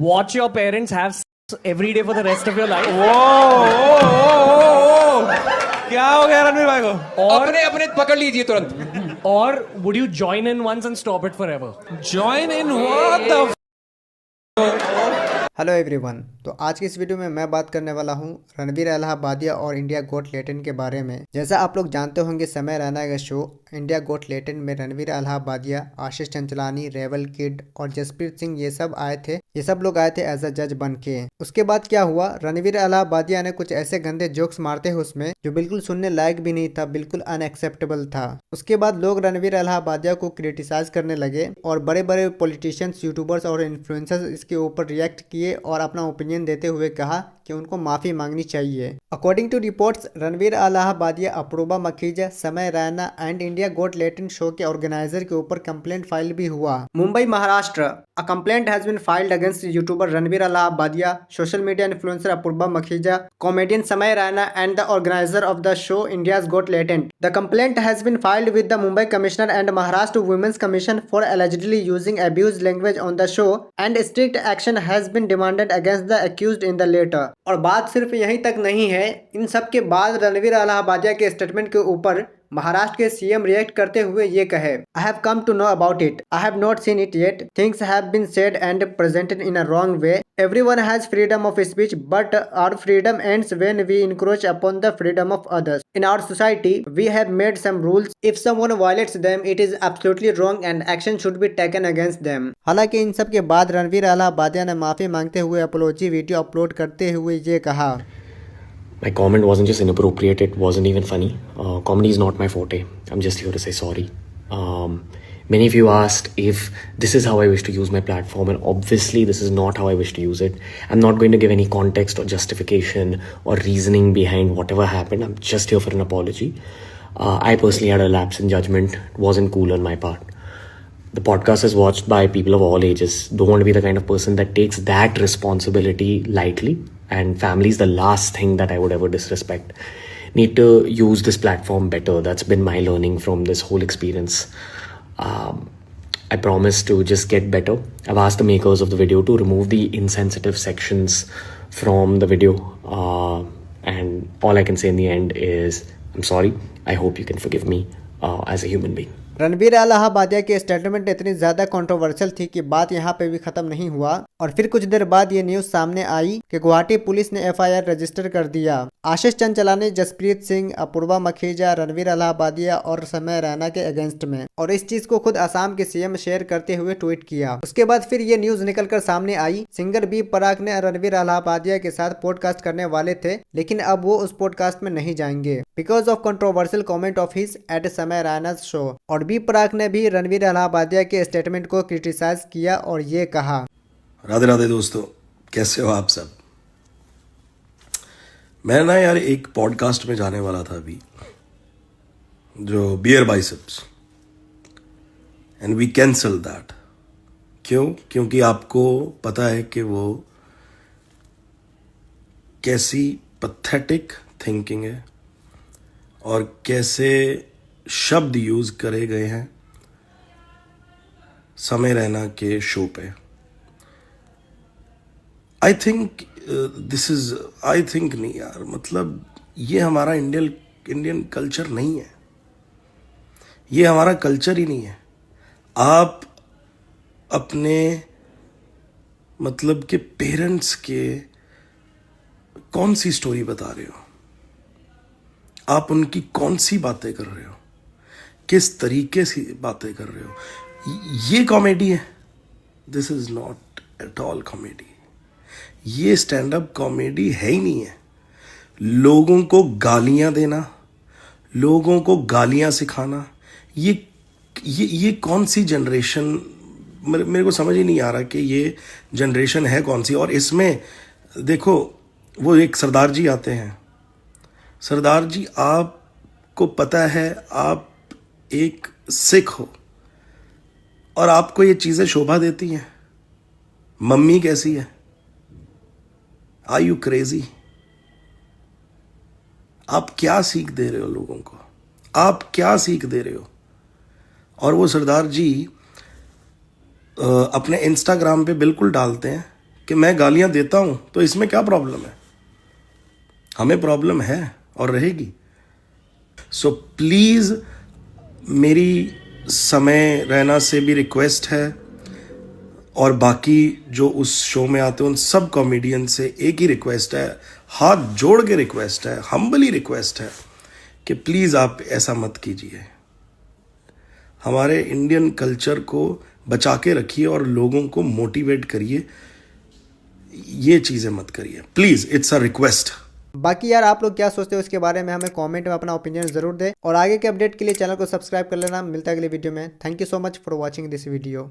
Watch your parents have sex every day for the rest of your life. क्या हो गया रणवीर भाई को? अपने अपने पकड़ लीजिए तुरंत। Or would you join in once and stop it forever? Join in what the hello everyone. तो आज की इस वीडियो में मैं बात करने वाला हूं रणवीर इलाहाबादिया और इंडिया गोट लेटेंट के बारे में। जैसा आप लोग जानते होंगे, समय रैना का शो इंडिया गोट लेटेंट में रणवीर इलाहाबादिया, आशीष चंचलानी, रेवल किड और जसप्रीत सिंह ये सब आए थे। ये सब लोग आए थे एज अ जज बन के। उसके बाद क्या हुआ, रणवीर इलाहाबादिया ने कुछ ऐसे गंदे जोक्स मारते हैं उसमें जो बिल्कुल सुनने लायक भी नहीं था, बिल्कुल अनएक्सेप्टेबल था। उसके बाद लोग रणवीर इलाहाबादिया को क्रिटिसाइज करने लगे और बड़े बड़े पॉलिटिशियंस, यूट्यूबर्स और इन्फ्लुएंसर्स इसके ऊपर रिएक्ट किए और अपना ओपिनियन देते हुए कहा कि उनको माफी मांगनी चाहिए। According to reports, Ranveer Allahbadia, Apoorva Makhija, Samay Raina and India got latent show के ऑर्गेनाइजर के ऊपर कंप्लेंट फाइल भी हुआ। Mumbai, Maharashtra. A complaint has been filed against YouTuber Ranveer Allahbadia, social media influencer Apoorva Makhija, comedian Samay Raina and the organizer of the show India's got latent. The complaint has been filed with the Mumbai commissioner and Maharashtra women's commission for allegedly using abused language on the show and strict action has been demanded against the accused in the latter। और बात सिर्फ यहीं तक नहीं है। इन सब के बाद रणवीर इलाहाबादिया के स्टेटमेंट के ऊपर महाराष्ट्र के सीएम रिएक्ट करते हुए ये कहे, I have come to know about it, I have not seen it yet, things have been said and presented in a wrong way, everyone has freedom of speech but our freedom ends when we encroach upon the freedom of others. In our society we have made some rules, if someone violates them it is absolutely wrong and action should be taken against them। हालांकि इन सब के बाद रणवीर इलाहाबादिया ने माफी मांगते हुए apology video upload करते हुए ये कहा, My comment wasn't just inappropriate, it wasn't even funny. Comedy is not my forte. I'm just here to say sorry. Many of you asked if this is how I wish to use my platform, and obviously this is not how I wish to use it. I'm not going to give any context or justification or reasoning behind whatever happened. I'm just here for an apology. I personally had a lapse in judgment. It wasn't cool on my part. The podcast is watched by people of all ages. Don't want to be the kind of person that takes that responsibility lightly. And family is the last thing that I would ever disrespect. Need to use this platform better. That's been my learning from this whole experience. I promise to just get better. I've asked the makers of the video to remove the insensitive sections from the video. And all I can say in the end is, I'm sorry. I hope you can forgive me as a human being. Ranveer Allahbadia की statement इतनी ज्यादा controversial थी कि बात यहाँ पे भी खत्म नहीं हुआ और फिर कुछ देर बाद ये न्यूज सामने आई कि गुवाहाटी पुलिस ने एफआईआर रजिस्टर कर दिया आशीष चंचलानी, जसप्रीत सिंह, अपूर्वा मखीजा, रणवीर इलाहाबादिया और समय रैना के अगेंस्ट में। और इस चीज को खुद असम के सीएम शेयर करते हुए ट्वीट किया। उसके बाद फिर ये न्यूज निकलकर सामने आई। सिंगर बी प्राक ने रणवीर इलाहाबादिया के साथ पॉडकास्ट करने वाले थे, लेकिन अब वो उस पॉडकास्ट में नहीं जाएंगे because of controversial comment of his at Samay Raina show. और बी प्राक ने भी रणवीर इलाहाबादिया के स्टेटमेंट को क्रिटिसाइज किया और ये कहा, राधे राधे दोस्तों, कैसे हो आप सब। मैं ना यार एक पॉडकास्ट में जाने वाला था अभी, जो Beer Biceps, and we cancel that. क्यों? क्योंकि आपको पता है कि वो कैसी पैथेटिक थिंकिंग है और कैसे शब्द यूज करे गए हैं समय रैना के शो पे। आई थिंक नहीं यार, मतलब ये हमारा इंडियन कल्चर नहीं है, ये हमारा कल्चर ही नहीं है। आप अपने मतलब के पेरेंट्स के कौन सी स्टोरी बता रहे हो, आप उनकी कौन सी बातें कर रहे हो, किस तरीके से बातें कर रहे हो, ये कॉमेडी है? This is not at all comedy. ये स्टैंड अप कॉमेडी है ही नहीं है। लोगों को गालियां देना, लोगों को गालियां सिखाना, ये कौन सी जनरेशन, मेरे को समझ ही नहीं आ रहा कि ये जनरेशन है कौन सी। और इसमें देखो, वो एक सरदार जी आते हैं। सरदार जी, आपको पता है आप एक सिख हो और आपको ये चीज़ें शोभा देती हैं। मम्मी कैसी है? Are you crazy? आप क्या सीख दे रहे हो लोगों को? आप क्या सीख दे रहे हो? और वो सरदार जी अपने इंस्टाग्राम पे बिल्कुल डालते हैं कि मैं गालियां देता हूं, तो इसमें क्या प्रॉब्लम है? हमें प्रॉब्लम है और रहेगी। सो प्लीज मेरी समय रैना से भी रिक्वेस्ट है, और बाकी जो उस शो में आते हैं उन सब कॉमेडियन से एक ही रिक्वेस्ट है, हाथ जोड़ के रिक्वेस्ट है, हम्बली रिक्वेस्ट है कि प्लीज आप ऐसा मत कीजिए। हमारे इंडियन कल्चर को बचा के रखिए और लोगों को मोटिवेट करिए। ये चीजें मत करिए प्लीज, इट्स अ रिक्वेस्ट। बाकी यार आप लोग क्या सोचते हो इसके बारे में हमें कमेंट में अपना ओपिनियन जरूर दें, और आगे के अपडेट के लिए चैनल को सब्सक्राइब कर लेना। मिलता है अगले वीडियो में। Thank you so much for watching this video.